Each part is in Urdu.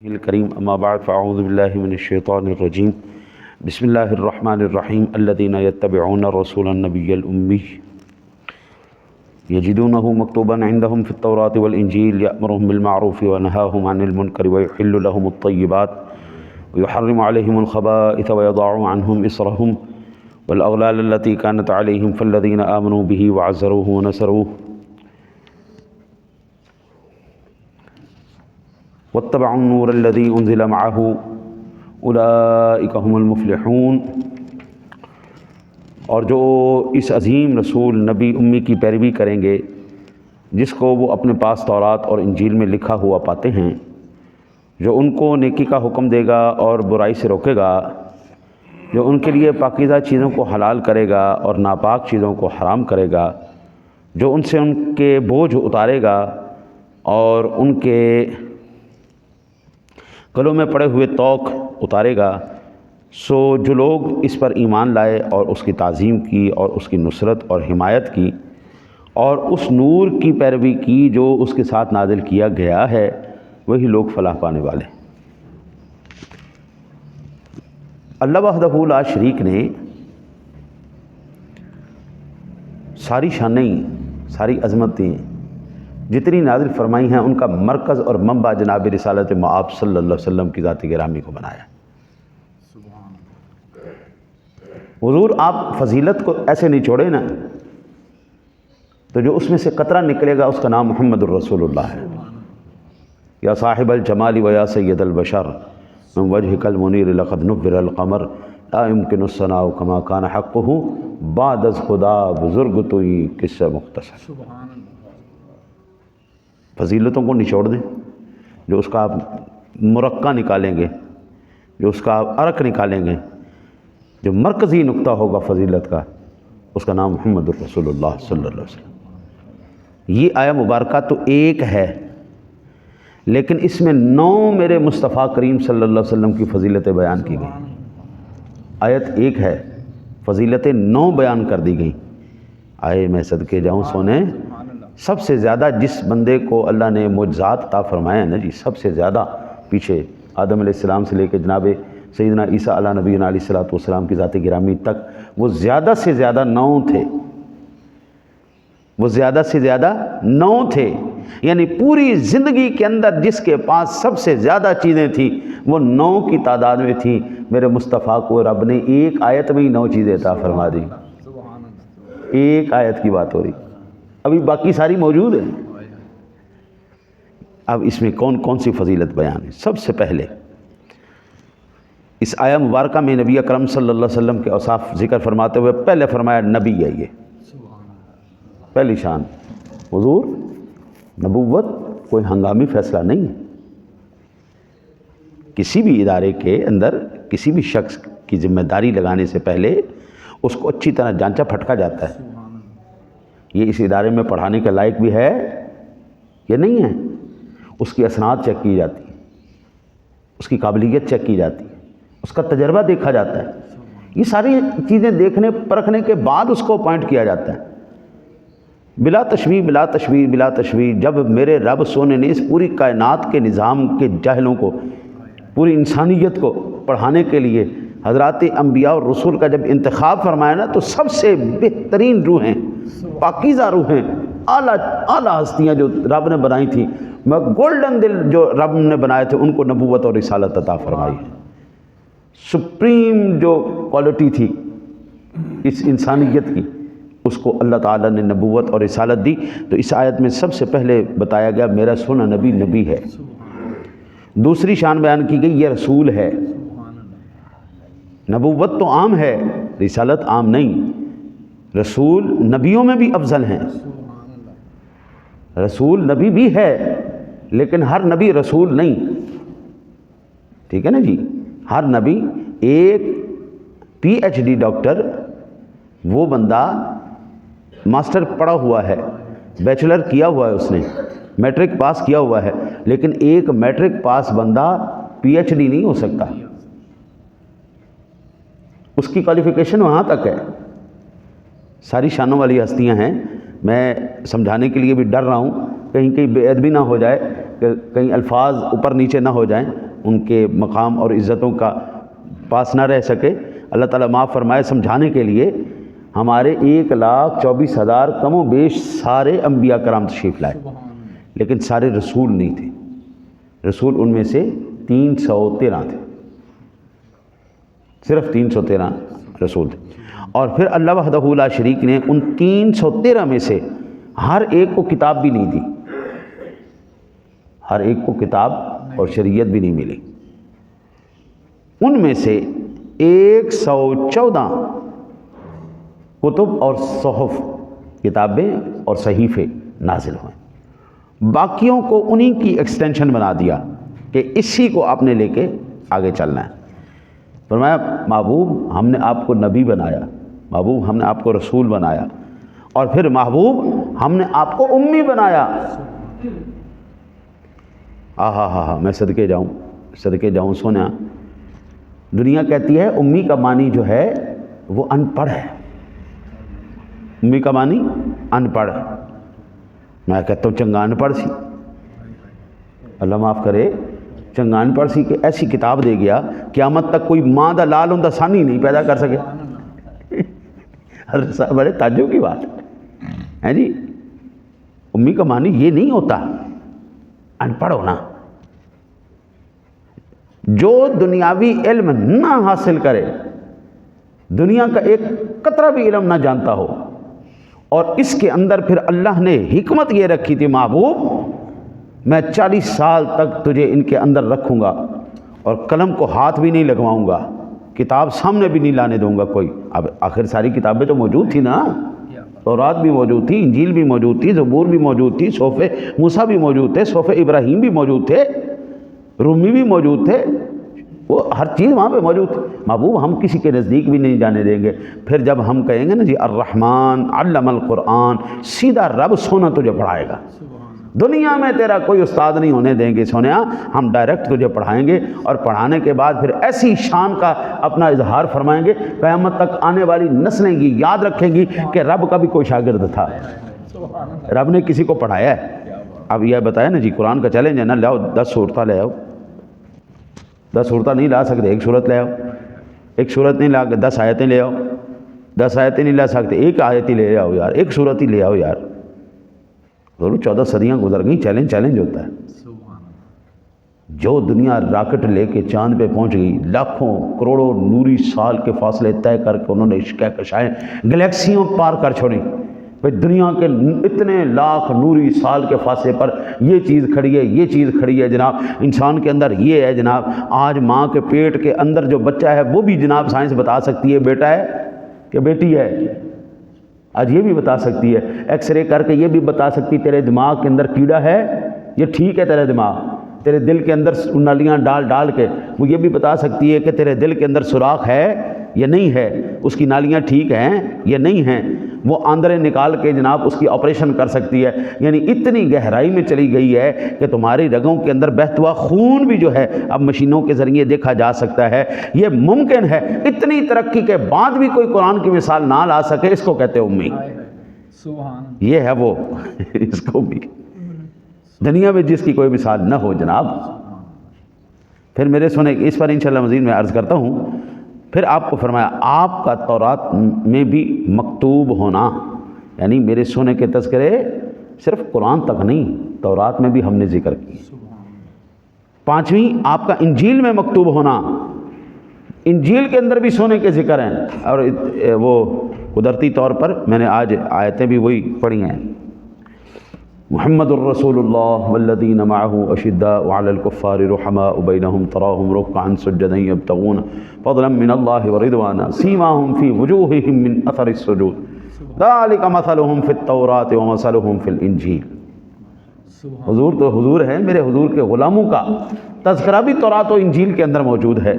الکریم اما بعد فاعوذ باللہ من الشیطان الرجیم بسم اللہ الرحمن الرحیم الذین یتبعون الرسول النبی الامی یجدونہ مکتوبا عندہم فی التوراۃ والانجیل یأمرہم بالمعروف ونہاہم عن المنکر ویحل لہم الطیبات ویحرم علیہم الخبائث ویضع عنہم اصرہم والاغلال التي كانت علیہم فالذین آمنوا به وعزروه ونصروه واتبعوا النور الذي انزل معه اولئک هم المفلحون۔ اور جو اس عظیم رسول نبی امی کی پیروی کریں گے جس کو وہ اپنے پاس تورات اور انجیل میں لکھا ہوا پاتے ہیں، جو ان کو نیکی کا حکم دے گا اور برائی سے روکے گا، جو ان کے لیے پاکیزہ چیزوں کو حلال کرے گا اور ناپاک چیزوں کو حرام کرے گا، جو ان سے ان کے بوجھ اتارے گا اور ان کے گلوں میں پڑے ہوئے توق اتارے گا، سو جو لوگ اس پر ایمان لائے اور اس کی تعظیم کی اور اس کی نصرت اور حمایت کی اور اس نور کی پیروی کی جو اس کے ساتھ نازل کیا گیا ہے، وہی لوگ فلاح پانے والے۔ اللہ وحدہ لا شریک نے ساری شانیں، ساری عظمتیں جتنی نازل فرمائی ہیں، ان کا مرکز اور منبع جناب رسالت مآب صلی اللہ علیہ وسلم کی ذات گرامی کو بنایا۔ حضور آپ فضیلت کو ایسے نہیں چھوڑے نا، تو جو اس میں سے قطرہ نکلے گا اس کا نام محمد الرسول اللہ ہے۔ یا صاحب الجمال و یا سید البشر من وجهک المنیر لقد نور القمر لا يمکن الثناء کما کان حقہ بعد از خدا بزرگ توئی قصہ مختصر۔ فضیلتوں کو نچوڑ دیں، جو اس کا آپ مرقع نکالیں گے، جو اس کا آپ عرق نکالیں گے، جو مرکزی نقطہ ہوگا فضیلت کا، اس کا نام محمد الرسول اللہ صلی اللہ علیہ وسلم۔ یہ آیہ مبارکہ تو ایک ہے، لیکن اس میں 9 میرے مصطفیٰ کریم صلی اللہ علیہ وسلم کی فضیلتیں بیان کی گئیں۔ آیت ایک ہے، فضیلتیں 9 بیان کر دی گئیں۔ آئے میں صدقے جاؤں سونے، سب سے زیادہ جس بندے کو اللہ نے معجزات عطا فرمایا ہے نا جی، سب سے زیادہ پیچھے آدم علیہ السلام سے لے کے جناب سیدنا عیسیٰ علیہ نبینا علیہ الصلوۃ والسلام کی ذات گرامی تک، وہ زیادہ سے زیادہ 9 تھے، وہ زیادہ سے زیادہ 9 تھے۔ یعنی پوری زندگی کے اندر جس کے پاس سب سے زیادہ چیزیں تھیں وہ 9 کی تعداد میں تھیں۔ میرے مصطفیٰ کو رب نے ایک آیت میں ہی 9 چیزیں عطا فرما دی، ایک آیت کی بات ہو رہی، ابھی باقی ساری موجود ہیں۔ اب اس میں کون کون سی فضیلت بیان ہے؟ سب سے پہلے اس آیہ مبارکہ میں نبی اکرم صلی اللہ علیہ وسلم کے اوصاف ذکر فرماتے ہوئے پہلے فرمایا نبی ہے، یہ پہلی شان۔ حضور نبوت کوئی ہنگامی فیصلہ نہیں ہے۔ کسی بھی ادارے کے اندر کسی بھی شخص کی ذمہ داری لگانے سے پہلے اس کو اچھی طرح جانچا پھٹکا جاتا ہے، یہ اس ادارے میں پڑھانے کے لائق بھی ہے یا نہیں ہے، اس کی اسناد چیک کی جاتی ہے، اس کی قابلیت چیک کی جاتی ہے، اس کا تجربہ دیکھا جاتا ہے۔ یہ ساری چیزیں دیکھنے پرکھنے کے بعد اس کو اپوائنٹ کیا جاتا ہے، بلا تشویش بلا تشویش بلا تشویش۔ جب میرے رب سونے نے اس پوری کائنات کے نظام کے جاہلوں کو، پوری انسانیت کو پڑھانے کے لیے حضرات انبیاء اور رسول کا جب انتخاب فرمایا نا، تو سب سے بہترین روحیں، پاکیزہ روحیں، اعلیٰ ہستیاں جو رب نے بنائی تھیں، گولڈن دل جو رب نے بنائے تھے، ان کو نبوت اور رسالت عطا فرمائی ہے۔ سپریم جو کوالٹی تھی اس انسانیت کی، اس کو اللہ تعالیٰ نے نبوت اور رسالت دی۔ تو اس آیت میں سب سے پہلے بتایا گیا میرا سونا نبی نبی ہے۔ دوسری شان بیان کی گئی، یہ رسول ہے۔ نبوت تو عام ہے، رسالت عام نہیں۔ رسول نبیوں میں بھی افضل ہیں، رسول نبی بھی ہے، لیکن ہر نبی رسول نہیں، ٹھیک ہے نا جی۔ ہر نبی، ایک پی ایچ ڈی ڈاکٹر، وہ بندہ ماسٹر پڑھا ہوا ہے، بیچلر کیا ہوا ہے، اس نے میٹرک پاس کیا ہوا ہے، لیکن ایک میٹرک پاس بندہ پی ایچ ڈی نہیں ہو سکتا، اس کی کوالیفیکیشن وہاں تک ہے۔ ساری شانوں والی ہستیاں ہیں، میں سمجھانے کے لیے بھی ڈر رہا ہوں کہیں بے ادبی نہ ہو جائے، کہ کہیں الفاظ اوپر نیچے نہ ہو جائیں، ان کے مقام اور عزتوں کا پاس نہ رہ سکے، اللہ تعالیٰ معاف فرمائے، سمجھانے کے لیے ہمارے 1,24,000 کم و بیش سارے انبیاء کرام تشریف لائے، لیکن سارے رسول نہیں تھے، رسول ان میں سے 313 تھے، صرف 313 رسول تھے۔ اور پھر اللہ وحدہ لا شریک نے ان 313 میں سے ہر ایک کو کتاب بھی نہیں دی، ہر ایک کو کتاب اور شریعت بھی نہیں ملی۔ ان میں سے 114 کتب اور صحف، کتابیں اور صحیفے نازل ہوئے، باقیوں کو انہی کی ایکسٹینشن بنا دیا کہ اسی کو آپ نے لے کے آگے چلنا ہے۔ فرمایا محبوب ہم نے آپ کو نبی بنایا، محبوب ہم نے آپ کو رسول بنایا، اور پھر محبوب ہم نے آپ کو امی بنایا۔ میں صدقے جاؤں سونا، دنیا کہتی ہے امی کا معنی جو ہے وہ ان پڑھ ہے، امی کا معنی ان پڑھ، میں کہتا ہوں چنگا ان پڑھ سی، اللہ معاف کرے، چنگا ان پڑھ سی کہ ایسی کتاب دے گیا قیامت تک کوئی ماں دا لال ہوں دا ثانی نہیں پیدا کر سکے۔ حضرت صاحب بڑے تعجب کی بات ہے جی، امی کا معنی یہ نہیں ہوتا ان پڑھ ہونا۔ جو دنیاوی علم نہ حاصل کرے، دنیا کا ایک قطرہ بھی علم نہ جانتا ہو، اور اس کے اندر پھر اللہ نے حکمت یہ رکھی تھی محبوب میں 40 سال تک تجھے ان کے اندر رکھوں گا اور قلم کو ہاتھ بھی نہیں لگواؤں گا، کتاب سامنے بھی نہیں لانے دوں گا کوئی۔ اب آخر ساری کتابیں تو موجود تھی نا، تورات بھی موجود تھی، انجیل بھی موجود تھی، زبور بھی موجود تھی، صحف موسیٰ بھی موجود تھے، صحف ابراہیم بھی موجود تھے، رومی بھی موجود تھے، وہ ہر چیز وہاں پہ موجود تھی۔ محبوب ہم کسی کے نزدیک بھی نہیں جانے دیں گے۔ پھر جب ہم کہیں گے نا جی الرحمن علم القرآن، سیدھا رب سونا تجھے پڑھائے گا، دنیا میں تیرا کوئی استاد نہیں ہونے دیں گے سونیا، ہم ڈائریکٹ تجھے پڑھائیں گے، اور پڑھانے کے بعد پھر ایسی شان کا اپنا اظہار فرمائیں گے قیامت تک آنے والی نسلیں گی یاد رکھیں گی کہ رب کا بھی کوئی شاگرد تھا، رب نے کسی کو پڑھایا ہے۔ اب یہ بتایا نا جی قرآن کا چیلنج ہے نا، لاؤ 10 صورتیں لے آؤ، 10 صورتیں نہیں لا سکتے، ایک صورت لے آؤ، ایک صورت نہیں لا کے 10 آیتیں لے آؤ، 10 آیتیں نہیں لا سکتے، ایک آیت ہی لے آؤ یار، ایک صورت ہی لے آؤ یار۔ 14 صدیاں گزر گئیں، چیلنج ہوتا ہے۔ جو دنیا راکٹ لے کے چاند پہ پہنچ گئی، لاکھوں کروڑوں نوری سال کے فاصلے طے کر کے انہوں نے کہکشائیں گلیکسیوں پار کر چھوڑیں، بھئی دنیا کے اتنے لاکھ نوری سال کے فاصلے پر یہ چیز کھڑی ہے، یہ چیز کھڑی ہے جناب، انسان کے اندر یہ ہے جناب، آج ماں کے پیٹ کے اندر جو بچہ ہے وہ بھی جناب سائنس بتا سکتی ہے بیٹا ہے کہ بیٹی ہے، آج یہ بھی بتا سکتی ہے، ایکس رے کر کے یہ بھی بتا سکتی تیرے دماغ کے اندر کیڑا ہے، یہ ٹھیک ہے تیرے دماغ، تیرے دل کے اندر نالیاں ڈال کے وہ یہ بھی بتا سکتی ہے کہ تیرے دل کے اندر سوراخ ہے یا نہیں ہے، اس کی نالیاں ٹھیک ہیں یا نہیں ہیں، وہ آندرے نکال کے جناب اس کی آپریشن کر سکتی ہے۔ یعنی اتنی گہرائی میں چلی گئی ہے کہ تمہاری رگوں کے اندر بہتا ہوا خون بھی جو ہے اب مشینوں کے ذریعے دیکھا جا سکتا ہے، یہ ممکن ہے۔ اتنی ترقی کے بعد بھی کوئی قرآن کی مثال نہ لا سکے، اس کو کہتے ہیں امی، یہ ہے وہ اس کو امی، دنیا میں جس کی کوئی مثال نہ ہو جناب۔ پھر میرے سنے اس پر انشاءاللہ مزید میں عرض کرتا ہوں۔ پھر آپ کو فرمایا آپ کا تورات میں بھی مکتوب ہونا، یعنی میرے سونے کے تذکرے صرف قرآن تک نہیں، تورات میں بھی ہم نے ذکر کی۔ 5ویں آپ کا انجیل میں مکتوب ہونا، انجیل کے اندر بھی سونے کے ذکر ہیں، اور وہ قدرتی طور پر میں نے آج آیتیں بھی وہی پڑھی ہیں۔ محمد الرسول اللہ والذین معہ اشداء علی الکفار رحماء بینہم تراہم رکعا سجدا یبتغون فضلا من اللہ ورضوانا سیماہم فی وجوہہم من اثر السجود ذالک مثلہم فی التوراۃ ومثلہم فی الانجیل۔ حضور تو حضور ہے، میرے حضور کے غلاموں کا تذکرہ بھی تورات و انجیل کے اندر موجود ہے۔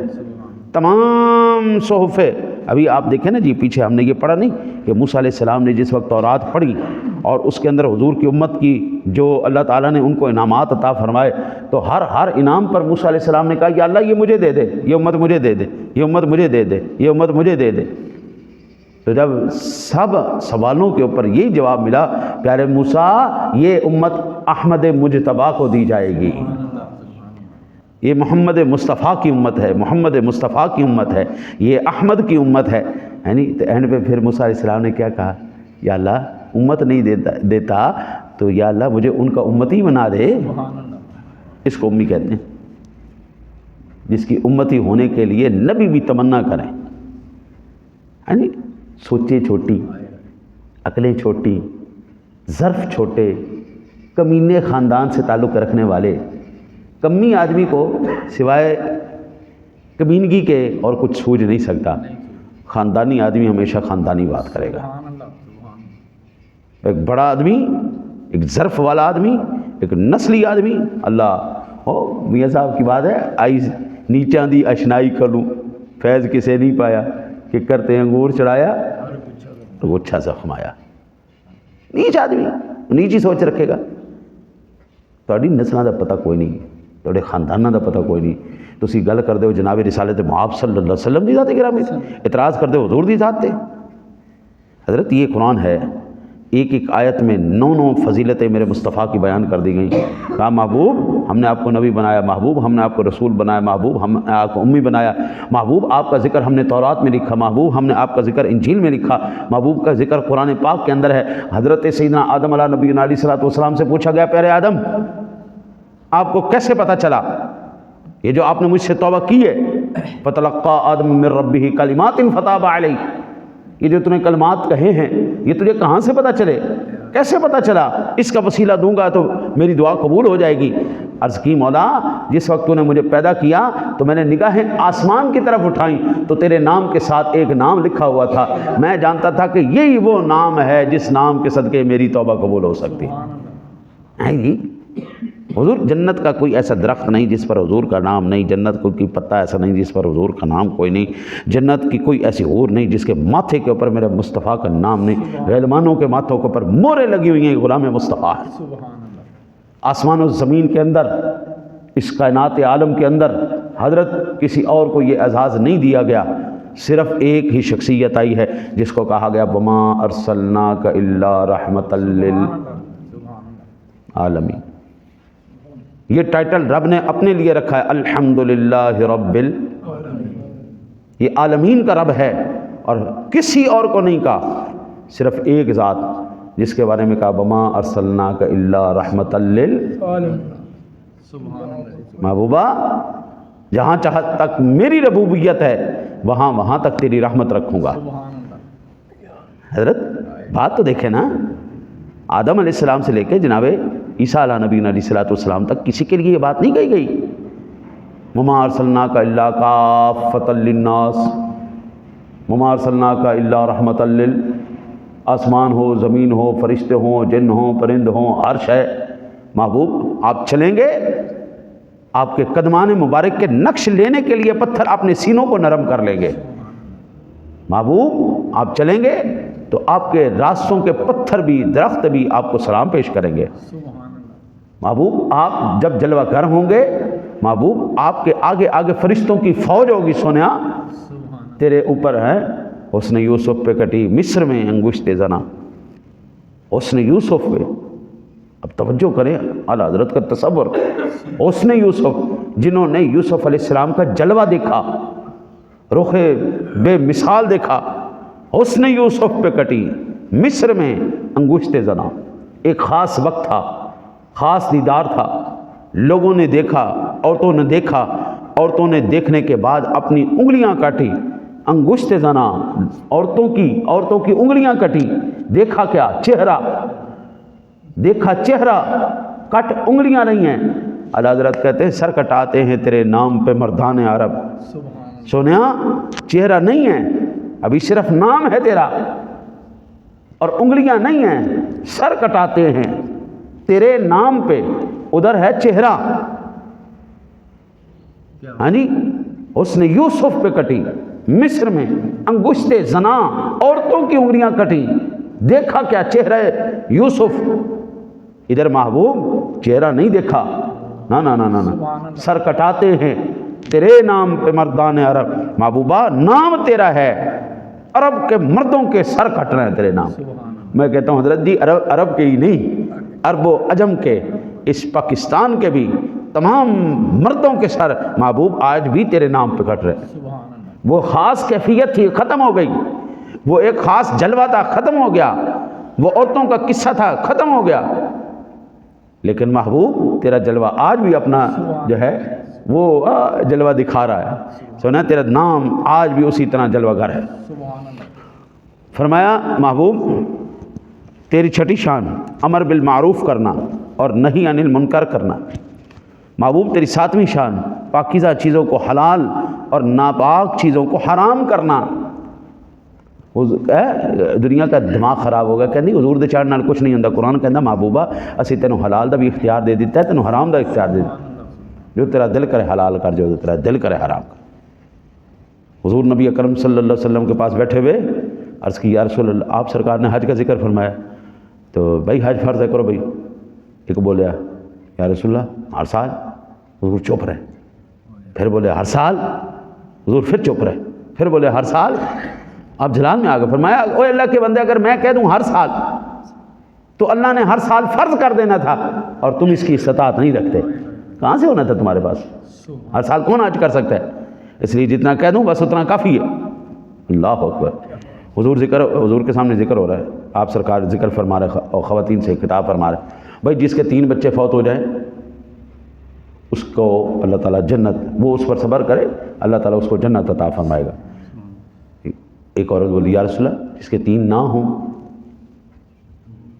تمام صحف، ابھی آپ دیکھیں نا جی پیچھے ہم نے یہ پڑھا نہیں کہ موسیٰ علیہ السلام نے جس وقت تورات پڑھی اور اس کے اندر حضور کی امت کی جو اللہ تعالیٰ نے ان کو انعامات عطا فرمائے، تو ہر انعام پر موسیٰ علیہ السلام نے کہا یا اللہ یہ مجھے دے دے، یہ امت مجھے دے دے، یہ امت مجھے دے دے، یہ امت مجھے دے دے۔ تو جب سب سوالوں کے اوپر یہی جواب ملا، پیارے موسیٰ یہ امت احمد مجتبیٰ کو دی جائے گی، یہ محمد مصطفیٰ کی امت ہے، محمد مصطفیٰ کی امت ہے، یہ احمد کی امت ہے، یعنی تو اینڈ پہ پھر موسیٰ علیہ السلام نے کیا کہا؟ یا اللہ امت نہیں دیتا تو یا اللہ مجھے ان کا امتی بنا دے۔ اس کو امی کہتے ہیں، جس کی امتی ہونے کے لیے نبی بھی تمنا کریں، یعنی سوچیں چھوٹی، عقلیں چھوٹی، ظرف چھوٹے، کمینے خاندان سے تعلق رکھنے والے، کمی آدمی کو سوائے کمینگی کے اور کچھ سوچ نہیں سکتا۔ خاندانی آدمی ہمیشہ خاندانی بات کرے گا۔ ایک بڑا آدمی، ایک ظرف والا آدمی، ایک نسلی آدمی، اللہ میاں صاحب کی بات ہے، آئی نیچاں دی اشنائی کھلوں فیض کسے نہیں پایا کہ کرتے انگور چڑھایا گچھا زخمایا۔ نیچ آدمی نیچی سوچ رکھے گا۔ تہاڈی نسلاں دا پتہ کوئی نہیں، تہاڈے خانداناں دا پتہ کوئی نہیں، تسی گل کردے ہو جناب رسالت مآب صلی اللہ علیہ وسلم دی ذات گرامی تے، اعتراض کردے ہو حضور دی ذات تے۔ حضرت یہ قرآن ہے، ایک ایک آیت میں 9 فضیلتیں میرے مصطفیٰ کی بیان کر دی گئیں۔ کہا محبوب ہم نے آپ کو نبی بنایا، محبوب ہم نے آپ کو رسول بنایا، محبوب ہم نے آپ کو امی بنایا، محبوب آپ کا ذکر ہم نے تورات میں لکھا، محبوب ہم نے آپ کا ذکر انجیل میں لکھا، محبوب کا ذکر قرآن پاک کے اندر ہے۔ حضرت سیدنا آدم علیہ نبی علیہ الصلوۃ والسلام سے پوچھا گیا پیارے آدم آپ کو کیسے پتہ چلا یہ جو آپ نے مجھ سے توبہ کی ہے؟ فتلقى آدم من ربہ کلمات فتاب علیہ، یہ جو تُو نے کلمات کہے ہیں یہ تجھے کہاں سے پتہ چلے، کیسے پتہ چلا؟ اس کا وسیلہ دوں گا تو میری دعا قبول ہو جائے گی۔ عرض کی مولا جس وقت تو نے مجھے پیدا کیا تو میں نے نگاہیں آسمان کی طرف اٹھائیں تو تیرے نام کے ساتھ ایک نام لکھا ہوا تھا، میں جانتا تھا کہ یہی وہ نام ہے جس نام کے صدقے میری توبہ قبول ہو سکتی ہے۔ حضور جنت کا کوئی ایسا درخت نہیں جس پر حضور کا نام نہیں، جنت کوئی پتہ ایسا نہیں جس پر حضور کا نام کوئی نہیں، جنت کی کوئی ایسی حور نہیں جس کے ماتھے کے اوپر میرے مصطفیٰ کا نام نہیں، غیلمانوں کے ماتھوں کے اوپر مورے لگی ہوئی ہیں، غلام مصطفیٰ ہے۔ آسمان و زمین کے اندر، اس کائنات عالم کے اندر حضرت کسی اور کو یہ اعزاز نہیں دیا گیا، صرف ایک ہی شخصیت آئی ہے جس کو کہا گیا وما ارسلناک الا رحمۃ للعالمین۔ یہ ٹائٹل رب نے اپنے لیے رکھا ہے، الحمدللہ رب یہ عالمین کا رب ہے، اور کسی اور کو نہیں کہا، صرف ایک ذات جس کے بارے میں کہا وما ارسلناک الا رحمۃ للعالمین۔ محبوبہ جہاں تک میری ربوبیت ہے وہاں تک تیری رحمت رکھوں گا۔ حضرت بات تو دیکھیں نا، آدم علیہ السلام سے لے کے جناب عیسیٰ علیہ نبی علیہ الصلوۃ والسلام تک کسی کے لیے یہ بات نہیں کہی گئی وما ارسلناک الا کافۃ للناس، وما ارسلناک الا رحمۃ آسمان ہو، زمین ہو، فرشتے ہوں، جن ہوں، پرند ہوں، عرش ہے۔ محبوب آپ چلیں گے، آپ کے قدمان مبارک کے نقش لینے کے لیے پتھر اپنے سینوں کو نرم کر لیں گے۔ محبوب آپ چلیں گے تو آپ کے راستوں کے پتھر بھی، درخت بھی آپ کو سلام پیش کریں گے۔ محبوب آپ جب جلوہ گر ہوں گے، محبوب آپ کے آگے آگے فرشتوں کی فوج ہوگی، سونیا تیرے اوپر ہے حسن یوسف پہ کٹی مصر میں انگشت زنا، حسن یوسف پہ۔ اب توجہ کریں اعلیٰ حضرت کا تصور، حسن یوسف جنہوں نے یوسف علیہ السلام کا جلوہ دیکھا، رخ بے مثال دیکھا، حسن یوسف پہ کٹی مصر میں انگشت زنا۔ ایک خاص وقت تھا، خاص دیدار تھا، لوگوں نے دیکھا، عورتوں نے دیکھا، عورتوں نے دیکھنے کے بعد اپنی انگلیاں کاٹی، انگشت زنا، عورتوں کی انگلیاں کٹی۔ دیکھا کیا؟ چہرہ دیکھا، چہرہ کٹ، انگلیاں نہیں ہیں۔ اعلیٰ حضرت کہتے ہیں سر کٹاتے ہیں تیرے نام پہ مردان عرب۔ سونیا چہرہ نہیں ہے، ابھی صرف نام ہے تیرا، اور انگلیاں نہیں ہیں، سر کٹاتے ہیں تیرے نام پہ، ادھر ہے چہرہ۔ ہاں جی، حسن یوسف پہ کٹی مصر میں انگشت زنا، عورتوں کی انگلیاں کٹی۔ دیکھا کیا؟ چہرہ یوسف۔ ادھر محبوب چہرہ نہیں دیکھا، نا، سر کٹاتے ہیں تیرے نام پہ مردان عرب۔ محبوبہ نام تیرا ہے، عرب کے مردوں کے سر کٹ رہے ہیں تیرے نام۔ میں کہتا ہوں حضرت جی عرب کے ہی نہیں، عرب و عجم کے، اس پاکستان کے بھی تمام مردوں کے سر محبوب آج بھی تیرے نام پہ کٹ رہے. وہ خاص کیفیت تھی ختم ہو گئی، وہ ایک خاص جلوہ تھا ختم ہو گیا، وہ عورتوں کا قصہ تھا ختم ہو گیا. لیکن محبوب تیرا جلوہ آج بھی اپنا جو ہے وہ جلوہ دکھا رہا ہے. سنا تیرا نام آج بھی اسی طرح جلوہ گر ہے. فرمایا محبوب تیری چھٹی شان امر بالمعروف کرنا اور نہی عن المنکر کرنا. محبوب تیری ساتویں شان پاکیزہ چیزوں کو حلال اور ناپاک چیزوں کو حرام کرنا. دنیا کا دماغ خراب ہو گیا، کہندی حضور دے چاڑ نال کچھ نہیں ہوندا. قرآن کہندا محبوبہ اسی تینوں حلال دا بھی اختیار دے دیتا ہے، تینوں حرام دا اختیار دے دیتا ہے. جو تیرا دل کرے حلال کر، جو تیرا دل کرے حرام کر. حضور نبی اکرم صلی اللہ علیہ وسلم کے پاس بیٹھے ہوئے عرض کی یا رسول اللہ، آپ سرکار نے حج کا ذکر فرمایا تو بھائی حج فرض ہے کرو بھائی. ایک بولیا یا رسول اللہ ہر سال. حضور چپ رہے. پھر بولے ہر سال. حضور پھر چپ رہے. پھر بولے ہر سال. آپ جلال میں آگے فرمایا اوے اللہ کے بندے، اگر میں کہہ دوں ہر سال تو اللہ نے ہر سال فرض کر دینا تھا اور تم اس کی استطاعت نہیں رکھتے. کہاں سے ہونا تھا تمہارے پاس؟ ہر سال کون حج کر سکتا ہے؟ اس لیے جتنا کہہ دوں بس اتنا کافی ہے. اللہ اکبر. حضور کے سامنے ذکر ہو رہا ہے، آپ سرکار ذکر فرما رہے اور خواتین سے خطاب فرما رہے بھائی جس کے 3 بچے فوت ہو جائیں اس کو اللہ تعالیٰ جنت، وہ اس پر صبر کرے اللہ تعالیٰ اس کو جنت عطا فرمائے گا. ایک عورت بولی یا رسول اللہ جس کے 3 نہ ہوں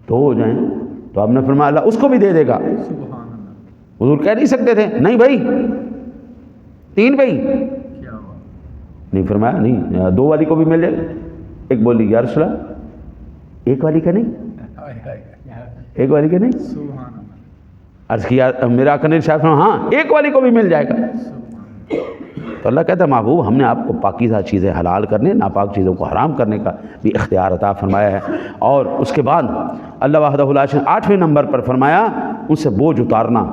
2 ہو جائیں تو آپ نے فرمایا اللہ اس کو بھی دے دے گا. حضور کہہ نہیں سکتے تھے نہیں بھائی 3 بھائی نہیں فرمایا نہیں 2 والی کو بھی مل جائے. ایک بولی یا رسول اللہ 1 والی کا نہیں، 1 والی کا نہیں. عرض کیا میرا آقا نے ارشاد فرمایا ہاں 1 والی کو بھی مل جائے گا. تو اللہ کہتا ہے محبوب ہم نے آپ کو پاکیزہ چیزیں حلال کرنے، ناپاک چیزوں کو حرام کرنے کا بھی اختیار عطا فرمایا ہے. اور اس کے بعد اللہ وحدہ لا شریک 8ویں نمبر پر فرمایا ان سے بوجھ اتارنا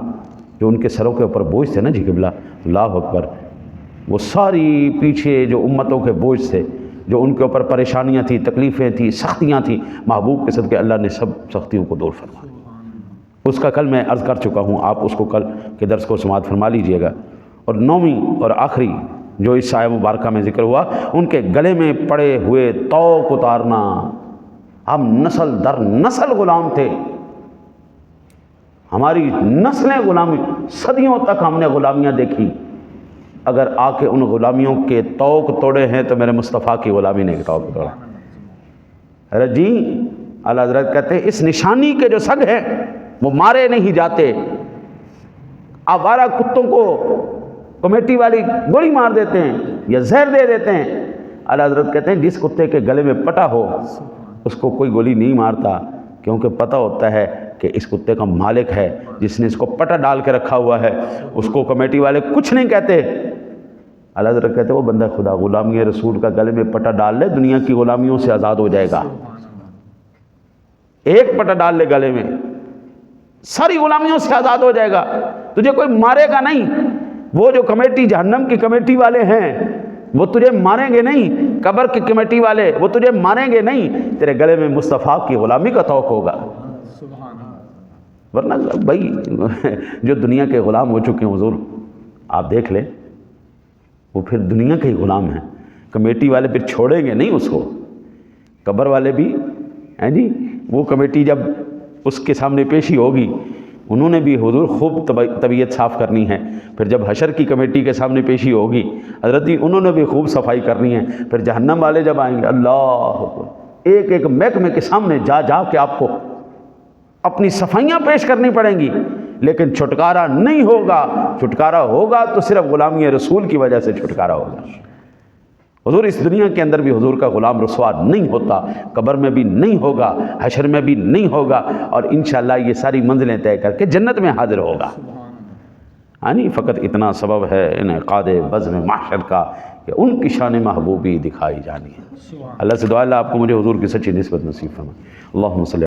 جو ان کے سروں کے اوپر بوجھ تھے نا جی قبلہ. اللہ اکبر. وہ ساری پیچھے جو امتوں کے بوجھ تھے، جو ان کے اوپر پریشانیاں تھیں، تکلیفیں تھیں، سختیاں تھیں، محبوب کے صدقے اللہ نے سب سختیوں کو دور فرما. اس کا کل میں عرض کر چکا ہوں، آپ اس کو کل کے درس کو سماعت فرما لیجئے گا. اور 9ویں اور آخری جو اس آیہ مبارکہ میں ذکر ہوا ان کے گلے میں پڑے ہوئے طوق اتارنا. ہم نسل در نسل غلام تھے، ہماری نسلیں غلامی، صدیوں تک ہم نے غلامیاں دیکھی. اگر آ کے ان غلامیوں کے طوق توڑے ہیں تو میرے مصطفیٰ کی غلامی نے طوق توڑا. حضرت جی اعلیٰ حضرت کہتے ہیں اس نشانی کے جو سگ ہیں وہ مارے نہیں جاتے. آوارہ کتوں کو کمیٹی والی گولی مار دیتے ہیں یا زہر دے دیتے ہیں. اعلیٰ حضرت کہتے ہیں جس کتے کے گلے میں پٹا ہو اس کو کوئی گولی نہیں مارتا، کیونکہ پتہ ہوتا ہے کہ اس کتے کا مالک ہے جس نے اس کو پٹا ڈال کے رکھا ہوا ہے. اس کو کمیٹی والے کچھ نہیں کہتے. اعلیٰ حضرت کہتے ہیں وہ بندہ خدا غلامی رسول کا گلے میں پٹا ڈال لے دنیا کی غلامیوں سے آزاد ہو جائے گا. 1 پٹا ڈال لے گلے میں ساری غلامیوں سے آزاد ہو جائے گا. تجھے کوئی مارے گا نہیں. وہ جو کمیٹی جہنم کی کمیٹی والے ہیں وہ تجھے ماریں گے نہیں. قبر کی کمیٹی والے وہ تجھے ماریں گے نہیں. تیرے گلے میں مصطفیٰ کی غلامی کا توق ہوگا. ورنہ بھائی جو دنیا کے غلام ہو چکے ہیں حضور آپ دیکھ لیں وہ پھر دنیا کے ہی غلام ہیں. کمیٹی والے پھر چھوڑیں گے نہیں اس کو. قبر والے بھی ہیں جی، وہ کمیٹی جب اس کے سامنے پیشی ہوگی انہوں نے بھی حضور خوب طبیعت صاف کرنی ہے. پھر جب حشر کی کمیٹی کے سامنے پیشی ہوگی حضرت جی انہوں نے بھی خوب صفائی کرنی ہے. پھر جہنم والے جب آئیں گے اللہ ایک ایک محکمے کے سامنے جا جا کے آپ کو اپنی صفائیاں پیش کرنی پڑیں گی. لیکن چھٹکارا نہیں ہوگا. چھٹکارا ہوگا تو صرف غلامی رسول کی وجہ سے چھٹکارا ہوگا. حضور اس دنیا کے اندر بھی حضور کا غلام رسوا نہیں ہوتا، قبر میں بھی نہیں ہوگا، حشر میں بھی نہیں ہوگا، اور انشاءاللہ یہ ساری منزلیں طے کر کے جنت میں حاضر ہوگا. یعنی فقط اتنا سبب ہے انعقاد بزم محشر کا کہ ان کی شان محبوبی دکھائی جانی ہے. اللہ سے دعا اللہ آپ کو مجھے حضور کی سچی نسبت نصیب فرمائے. اللہم صلی